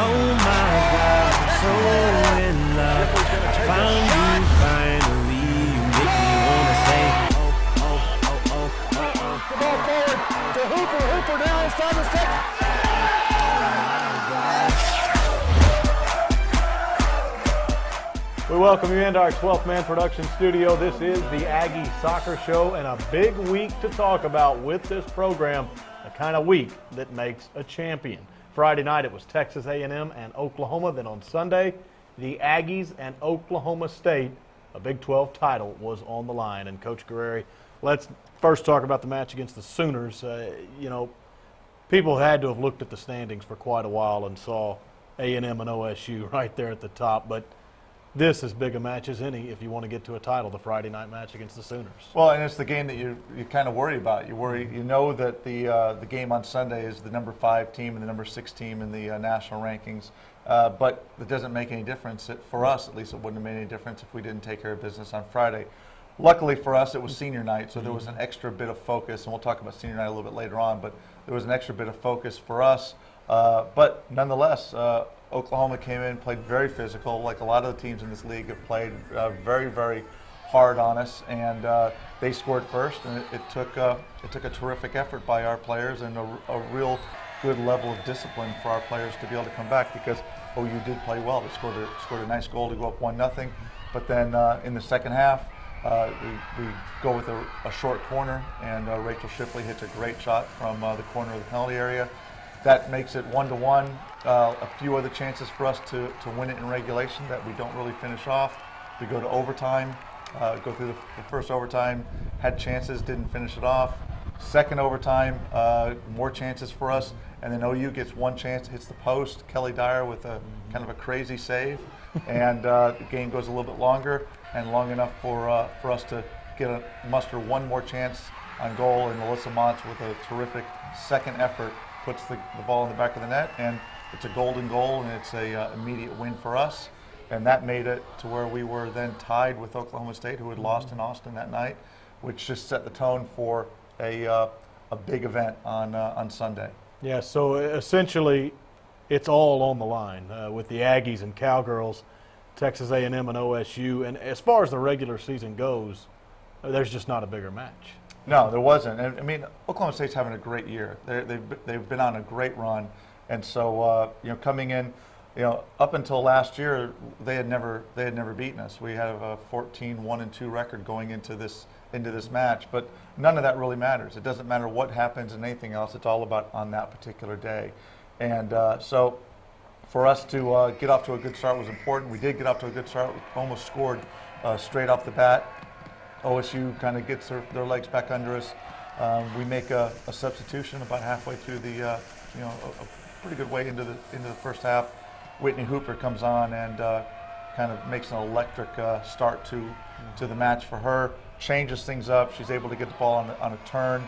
Oh my God, I'm so in love. I found you finally. You make me wanna say, The ball forward to Hooper. Hooper now inside the six. We welcome you into our 12th Man Production Studio. This is the Aggie Soccer Show, and a big week to talk about with this program, the kind of week that makes a champion. Friday night it was Texas A&M and Oklahoma. Then on Sunday, the Aggies and Oklahoma State, a Big 12 title was on the line. And Coach Guerreri, let's first talk about the match against the Sooners. People had to have looked at the standings for quite a while and saw A&M and OSU right there at the top, but this is big a match as any if you want to get to a title, the Friday night match against the Sooners. Well, and it's the game that you kind of worry about. You know that the game on Sunday is the number 5 team and the number 6 team in the national rankings, but it doesn't make any difference. For us, at least, it wouldn't have made any difference if we didn't take care of business on Friday. Luckily for us, it was senior night, so there was an extra bit of focus, and we'll talk about senior night a little bit later on, but there was an extra bit of focus for us. But nonetheless, Oklahoma came in, played very physical, like a lot of the teams in this league have played very, very hard on us, and they scored first, and it took a terrific effort by our players and a real good level of discipline for our players to be able to come back, because OU did play well. They scored a nice goal to go up 1-0, but then in the second half, we go with a short corner, and Rachel Shipley hits a great shot from the corner of the penalty area. That makes it 1-1. A few other chances for us to win it in regulation that we don't really finish off. We go to overtime, go through the first overtime, had chances, didn't finish it off. Second overtime, more chances for us, and then OU gets one chance, hits the post. Kelly Dyer with a kind of a crazy save, and the game goes a little bit longer, and long enough for us to muster one more chance on goal, and Melissa Montz with a terrific second effort puts the ball in the back of the net, and it's a golden goal, and it's a immediate win for us. And that made it to where we were then tied with Oklahoma State, who had lost in Austin that night, which just set the tone for a big event on Sunday. Yeah, so essentially it's all on the line with the Aggies and Cowgirls, Texas A&M and OSU. And as far as the regular season goes, there's just not a bigger match. No, there wasn't. And, I mean, Oklahoma State's having a great year. They've been on a great run, and so coming in, up until last year, they had never beaten us. We have a 14-1-2 record going into this match, but none of that really matters. It doesn't matter what happens and anything else. It's all about on that particular day, and so for us to get off to a good start was important. We did get off to a good start. We almost scored straight off the bat. OSU kind of gets their legs back under us. We make a substitution about halfway through a pretty good way into the first half. Whitney Hooper comes on and kind of makes an electric start to the match for her. Changes things up. She's able to get the ball on a turn,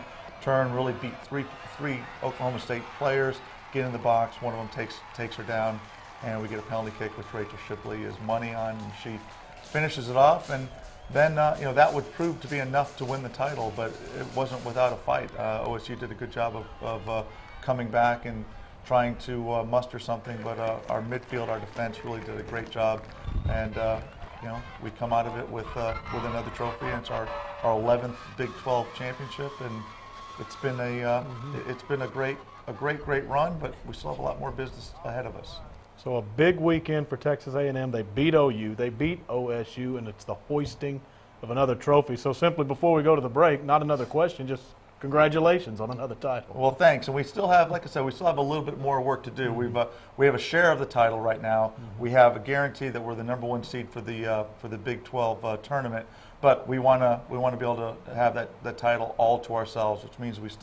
really beat three Oklahoma State players, get in the box. One of them takes her down, and we get a penalty kick, which Rachel Shipley is money on, and she finishes it off. And then that would prove to be enough to win the title, but it wasn't without a fight. OSU did a good job of coming back and trying to muster something, but our midfield, our defense really did a great job, and we come out of it with another trophy, and it's our 11th Big 12 championship, and it's been a great run, but we still have a lot more business ahead of us. So a big weekend for Texas A&M. They beat OU, they beat OSU, and it's the hoisting of another trophy. So simply before we go to the break, not another question, just congratulations on another title. Well, thanks. And we still have, like I said, we still have a little bit more work to do. We have a share of the title right now. We have a guarantee that we're the number 1 seed for the Big 12 tournament. But we want to be able to have that title all to ourselves, which means we've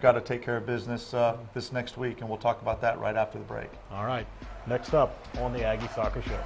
got to take care of business this next week, and we'll talk about that right after the break. All right. Next up on the Aggie Soccer Show.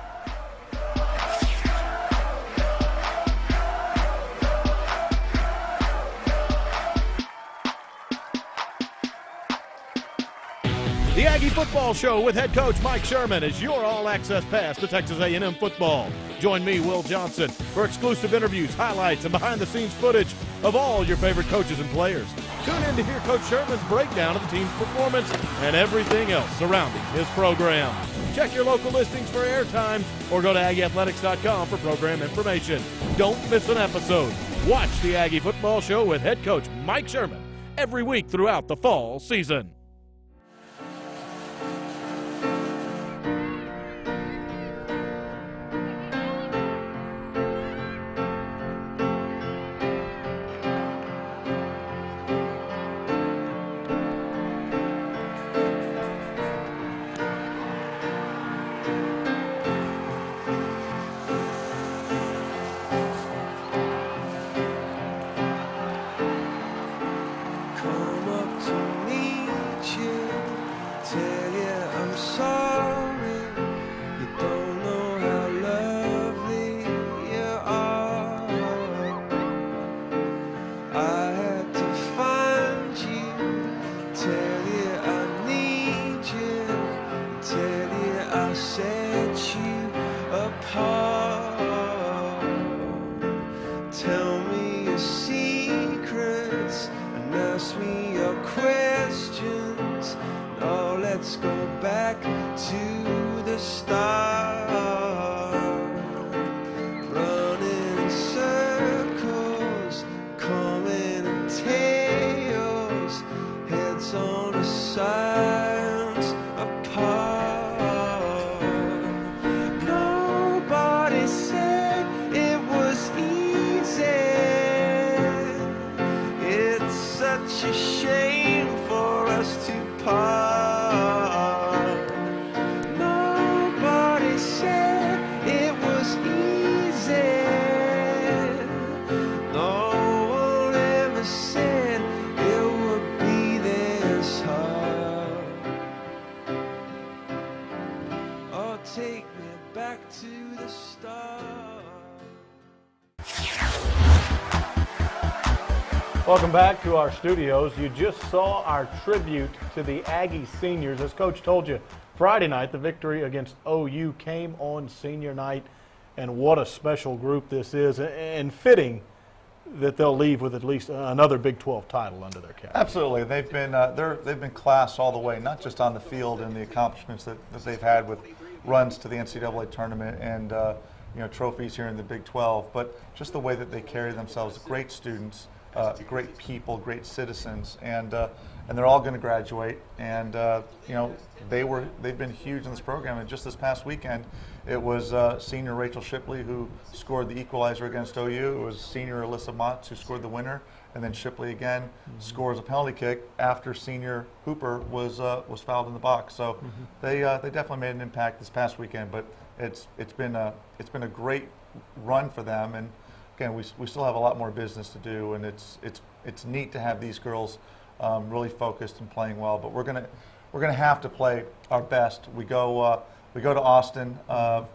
The Aggie Football Show with head coach Mike Sherman is your all-access pass to Texas A&M football. Join me, Will Johnson, for exclusive interviews, highlights, and behind-the-scenes footage of all your favorite coaches and players. Tune in to hear Coach Sherman's breakdown of the team's performance and everything else surrounding his program. Check your local listings for air times or go to AggieAthletics.com for program information. Don't miss an episode. Watch the Aggie Football Show with head coach Mike Sherman every week throughout the fall season. Come up to meet you, tell you I'm sorry. You don't know how lovely you are. I had to find you, tell you I need you, tell you I'll set you apart. Tell me your secrets and ask me your questions. Now let's go back to the start. Running in circles, coming in tails, heads on the sides apart. Nobody said it was easy. It's such a shame for us to part. Nobody said it was easy. No one ever said it would be this hard. Oh, take me back to the start. Welcome back to our studios. You just saw our tribute to the Aggie seniors. As Coach told you, Friday night, the victory against OU came on senior night, and what a special group this is, and fitting that they'll leave with at least another Big 12 title under their cap. Absolutely, they've been class all the way, not just on the field and the accomplishments that they've had with runs to the NCAA tournament and trophies here in the Big 12, but just the way that they carry themselves. Great students, great people, great citizens, and they're all going to graduate. And they've been huge in this program. And just this past weekend, it was senior Rachel Shipley who scored the equalizer against OU. It was senior Alyssa Motts who scored the winner, and then Shipley again scores a penalty kick after senior Hooper was fouled in the box. So they definitely made an impact this past weekend. But it's been a great run for them. And again, we still have a lot more business to do, and it's neat to have these girls really focused and playing well. But we're gonna have to play our best. We go to Austin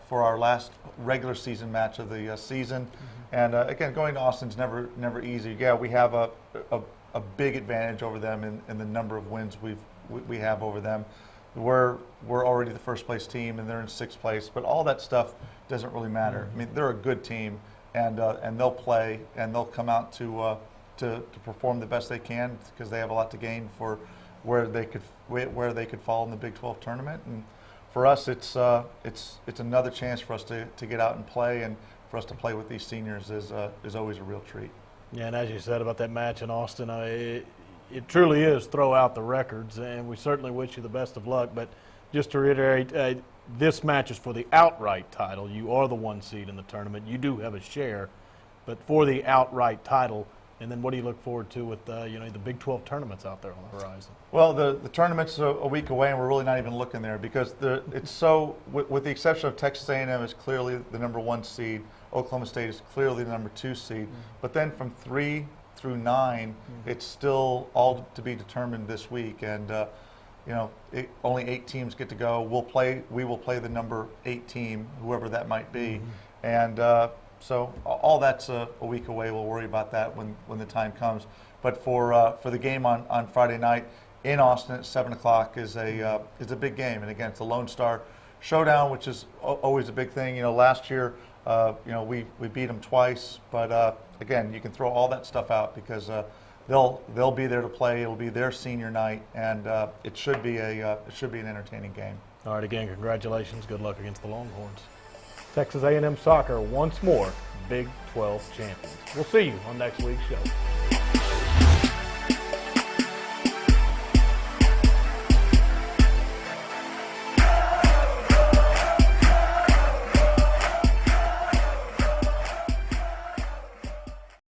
for our last regular season match of the season, and again, going to Austin's never easy. Yeah, we have a big advantage over them in the number of wins we have over them. We're already the first place team, and they're in sixth place. But all that stuff doesn't really matter. I mean, they're a good team. And they'll play, and they'll come out to perform the best they can because they have a lot to gain for where they could fall in the Big 12 tournament. And for us, it's another chance for us to get out and play, and for us to play with these seniors is always a real treat. Yeah, and as you said about that match in Austin, it truly is throw out the records, and we certainly wish you the best of luck. But just to reiterate, this match is for the outright title. You are the 1 seed in the tournament. You do have a share, but for the outright title. And then what do you look forward to with the Big 12 tournaments out there on the horizon? Well, the tournament's a week away, and we're really not even looking there because it's so. With the exception of Texas A&M is clearly the number 1 seed. Oklahoma State is clearly the number 2 seed. But then from 3 through 9, it's still all to be determined this week. And only 8 teams get to go. We will play the number 8 team, whoever that might be, and so all that's a week away. We'll worry about that when the time comes. But for the game on Friday night in Austin at 7 o'clock is a big game, and again, it's a Lone Star Showdown, which is always a big thing. Last year, we beat them twice, but again, you can throw all that stuff out because they'll be there to play. It'll be their senior night, and it should be an entertaining game. All right, again, congratulations. Good luck against the Longhorns. Texas A&M soccer once more Big 12 champions. We'll see you on next week's show.